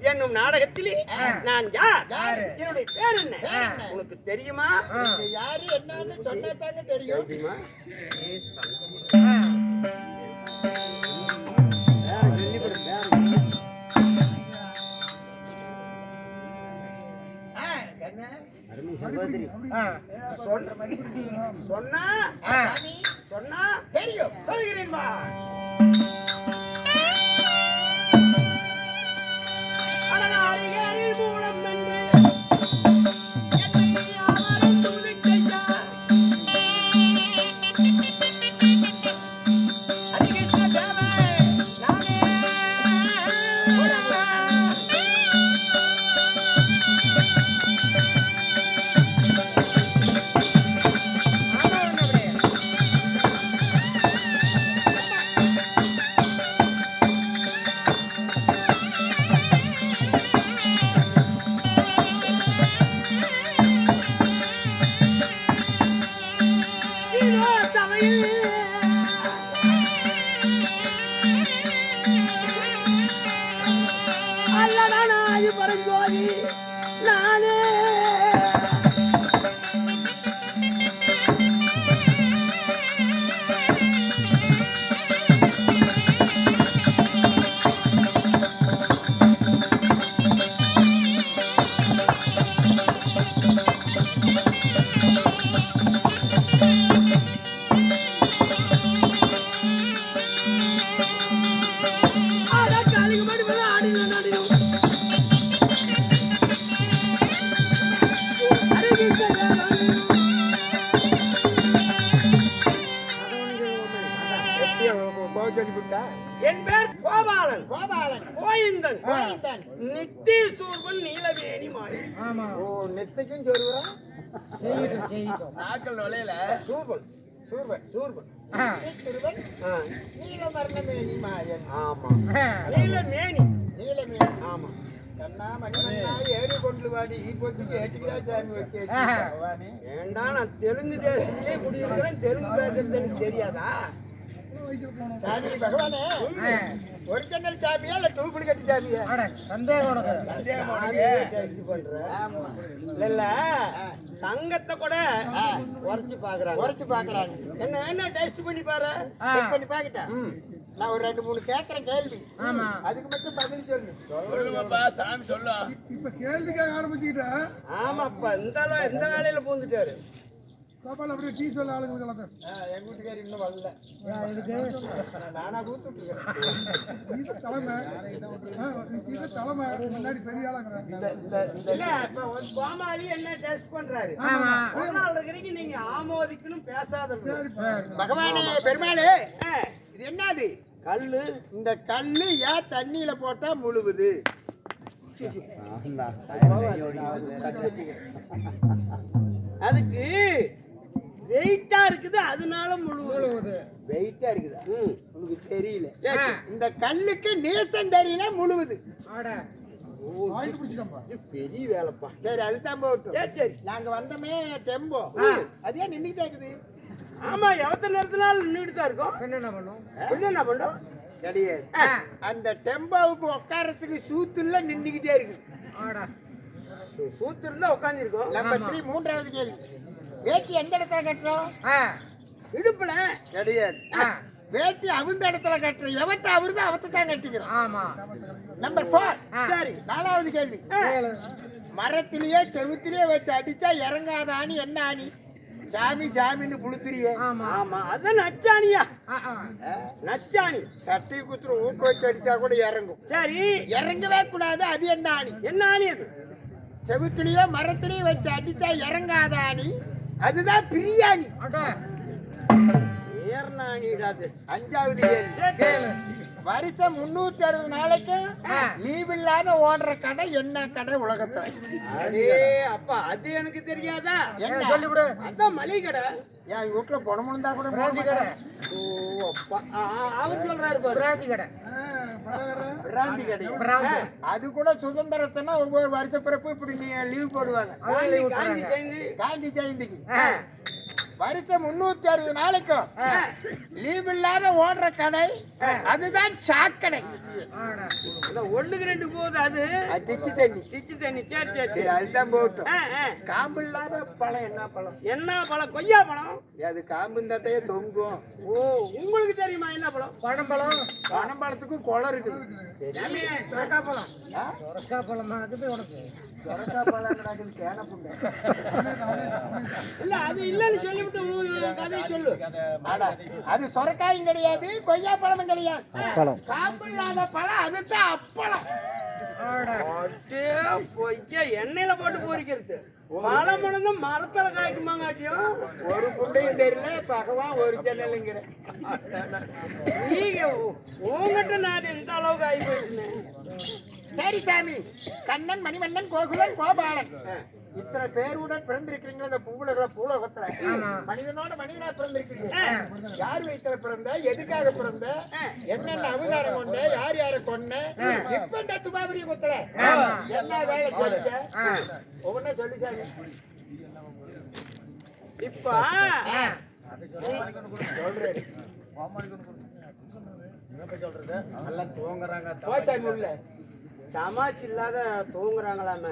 என்னும் நாடகத்திலே நான் யார், என்னுடைய பேர் என்ன உனக்கு தெரியுமா? யாரு என்னன்னு சொன்னா தாங்க தெரியும். சொன்னா தெரியும், சொல்கிறேன்பா. என் பேர் கோபாலன். கோயிந்தன். நித்திசூர்வன் நீலவேணி மாறி. ஓ, நெத்திக்கும் சொல்லுறான். நாக்கள் வலையில சூர்வன் நீலவர்ணமேனி மாயன். ஆமா, நீலமேனி. ஆமா. கண்ணா மணிமண்ணா ஏறி கொண்டு வாடி ஈப்பத்துக்கு ஏட்டிக்கிறா சாமி வச்சு. ஏண்டா நான் தெலுங்கு தேசத்திலே குடியிருக்கிறேன், தெலுங்கு பேசுறது எனக்கு தெரியாதா? சாமி பகவானே, ஒரிஜினல் சாமியா இல்ல டூப்ளிகேட் சாமியா? சந்தேகம் இல்ல, தங்கத்தை கூட உரைச்சு பாக்குறாங்க. என்ன டெஸ்ட் பண்ணி பாரு. செக் பண்ணி பாக்கிட்டேன். நான் ஒரு 2-3 கேக்குறேன் கேள்வி. அதுக்கு மட்டும் பதில் சொல்லு. சொல்லுங்கப்பா சாமி சொல்லு. இப்ப கேள்விக்காக ஆரம்பிச்சுக்கிட்ட. ஆமாப்பா, எந்த வேலையில பூந்துட்டாரு கோபால். அப்படியே டீ சொல்ல ஆளுங்க எங்க வீட்டுக்காரி இன்னும் வரல. நானா கூத்துட்டு தலைமை முன்னாடி பெரிய கோமாளி என்ன டெஸ்ட் பண்றாரு. ஒரு நாள் இருக்கிறீங்க, நீங்க ஆமோதிக்கணும், பேசாத. பகவானே பெருமாளே, இது என்னது கல்லு? இந்த கல்லு ஏன் தண்ணியில போட்டா முழுகுது? அதுக்கு வெயிட்டா இருக்குது, அதனால முழுகுது. வெயிட்டா இருக்குது, உனக்கு தெரியல. இந்த கல்லுக்கு நீசம் தெரியல, முழுகுது. பெரிய வேலைப்பா. சரி, அதுதான் போட்டும். சரி, நாங்க வந்தமே டெம்போ, அதே நின்றுட்டே இருக்குது. ஆமா, எவ்வளவு நேரத்தினால நின்றுட்டு தான் இருக்கும். என்ன பண்ணும் கிடையாது. அந்த டெம்போவுக்கு உட்காரத்துக்கு சூத்துல நின்றுகிட்டே இருக்கு. சூத்து இருந்தா உட்கார்ந்து இருக்கோம். நம்பர் 3, 3வது கேள்வி. வேட்டி எந்த இடத்துல கட்டுறோம்? இடுப்புல. கிடையாது. வேட்டி அவுந்த இடத்துல கட்டுறோம். எவத்த அவருதான் அவத்தை தான் கட்டிக்கிறோம். ஆமா. நம்பர் 4. சரி, 4வது கேள்வி. மரத்திலேயே செவுத்திலேயே வச்சு அடிச்சா இறங்காத ஆணி என்ன ஆணி? சாமின்னு புளுத்துறியே. ஆமா, அது நச்சாணியா? நச்சாணி. சட்டை குத்துரு ஊக்க வச்சு அடிச்சா கூட இறங்கும். சரி, இறங்கவே கூடாது. அது என்ன ஆணி? என்ன ஆணி அது? செவுத்திலேயோ மரத்திலேயே வச்சு அடிச்சா இறங்காத ஆணி, அதுதான் பிரியாணி. ஏர்னாணிடாது. 5வது கேள்வி. வருஷம் 360 நாளைக்கும் லீவ் இல்லாத ஓடுற கடை என்ன கடை உலகத்துல? அடே அப்பா, அது எனக்கு தெரியாதா? என்ன சொல்லிவிடு. அதான் மளிகை கடை. என் வீட்டுல பணமும் தான் கூட பிராந்தி கடை. ஓ அப்பா, அவர் சொல்றாரு பிராந்தி கடை. பிராந்தி கடை. அது கூட சுதந்திரத்தினா ஒவ்வொரு வருஷ பிறப்பு இப்படி நீ லீவ் போடுவாங்க. காந்தி ஜெயந்திக்கு. வருஷம் 360 நாளைக்கும் லீவ் இல்லாத ஓடுற கடை அதுதான் சாக்கடை. ஒண்ணுக்கு 2 போகுது அது டிச்சு தண்ணி. டிச்சு தண்ணி. சரி சரி சரி. அதுதான் போட்டும். காம்பு இல்லாத பழம் என்ன பழம்? என்ன பழம்? கொய்யா பழம். அது காம்பு இருந்தாத்தையே தொங்கும். ஓ, உங்களுக்கு தெரியுமா என்ன பழம்? பனம்பழம். பனம்பழத்துக்கும் குளம் இருக்குது. சொரக்கா பழம். சொரக்கா பழம் இருக்குது உனக்கு. சொரக்கா பழம் நடக்குது கேன புண்டை. இல்ல அது இல்லன்னு சொல்லிவிட்டு கதையை சொல்லு. அது சொரக்காயும் கிடையாது, கொய்யா பழமும் கிடையாது. காம்பு இல்லாத பழம் அதுதான் அப்பளம். பொய்யா எண்ணெயில போட்டு பொரிக்கிறது. பழம் முழுந்து மரத்துல காய்க்குமாங்காட்டியும் ஒரு புண்டையும் தெரியல. பகவான் ஒரு ஜன்னலுங்கிற நீங்க உங்ககிட்ட நான் இந்த அளவுக்கு ஆகி போயிடுச்சு. சரி சாமி, கண்ணன், மணிவண்ணன், கோகுலன், கோபாலன் இத்தனை பேருடன் பிறந்திருக்கிறீங்க. இந்த பூலோகத்துல மனிதனோட மனிதனா பிறந்திருக்கிறீங்க. யார் வயிற்றுல பிறந்த, எதுக்காக பிறந்த, என்னென்ன அவதாரம் கொண்ட, யார் யாரை கொண்ட, இப்ப இந்த துபாபரிய குத்துல என்ன வேலை செஞ்ச ஒவ்வொன்னா சொல்லி சாமி. இப்ப நல்லா தூங்குறாங்க. போச்சாமி உள்ள தமாச்சு இல்லாத தூங்குறாங்களாமே.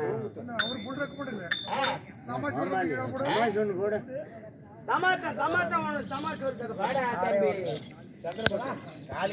தமாச்சா தமாச்சா தமாச்சு வாடா தம்பி.